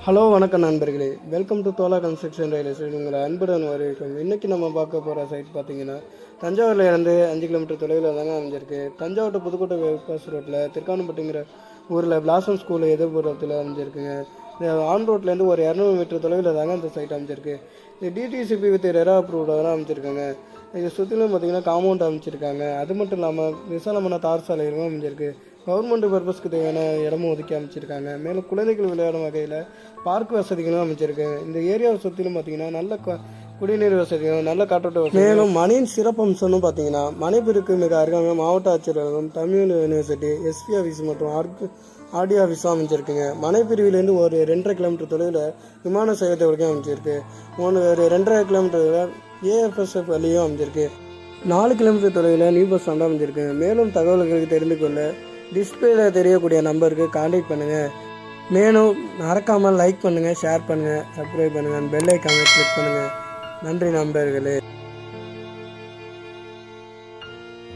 Hello வணக்கம் நண்பர்களே, welcome to Dhola construction real estate. உங்களை அன்புடன் வரவேற்கும். இன்றைக்கி நம்ம பார்க்க போகிற சைட் பார்த்தீங்கன்னா தஞ்சாவூரில் இருந்து 5 கிலோமீட்டர் தொலைவில் தாங்க அமைஞ்சிருக்கு. தஞ்சாவூர் to புதுக்கோட்டை பைபாஸ் ரோட்டில் திருக்கானப்பட்டிங்கிற ஊரில் பிளாசம் ஸ்கூல் எதிர்புறத்தில் அமைஞ்சிருக்குங்க. இந்த ஆன் ரோட்லேருந்து ஒரு 200 மீட்டர் தொலைவில் தாங்க இந்த சைட் அமைஞ்சிருக்கு. இது டிடிசிபி வித் ரெரா அப்ரூவ்டாக அமைச்சிருக்காங்க. இது சுற்றிலும் பார்த்தீங்கன்னா காம்பவுண்ட் அமைச்சிருக்காங்க. அது மட்டும் இல்லாமல் விசாலமான தார் சாலைகளும் அமைஞ்சிருக்கு. கவர்மெண்ட் பர்பஸ்க்கு தேவையான இடமும் ஒதுக்கி அமைச்சிருக்காங்க. மேலும் குழந்தைகள் விளையாடும் வகையில் பார்க் வசதிகளும் அமைச்சிருக்கு. இந்த ஏரியாவை சுற்றிலும் பார்த்தீங்கன்னா நல்ல குடிநீர் வசதியும் நல்ல காற்றோட்ட வசதி. மேலும் மணியின் சிறப்பம்சம்னு பார்த்தீங்கன்னா மணிப்பிற்கு மிக அருகாமையாக மாவட்ட ஆட்சியரகம், தமிழ் யூனிவர்சிட்டி, எஸ்பி ஆஃபீஸ் மற்றும் ஆர்டி ஆஃபீஸும் அமைச்சிருக்குங்க. மனைப்பிரிவிலேருந்து ஒரு 2.5 கிலோமீட்டர் தொலைவில் விமான சேவத்தை வரைக்கும் அமைச்சிருக்கு. ஒரு 2.5 கிலோமீட்டர் ஏஎஃப்எஸ்எஃப் வழியும் அமைச்சிருக்கு. 4 கிலோமீட்டர் தொலைவில் நியூ பஸ் ஸ்டாண்டும் அமைச்சிருக்கு. மேலும் தகவல்களுக்கு தெரிந்து கொள்ள டிஸ்பிளேல தெரியக்கூடிய நம்பருக்கு கான்டாக்ட் பண்ணுங்கள். மேலும் மறக்காமல் லைக் பண்ணுங்கள், ஷேர் பண்ணுங்கள், சப்ஸ்கிரைப் பண்ணுங்கள், பெல் ஐக்கானை கிளிக் பண்ணுங்கள். நன்றி நண்பர்களே.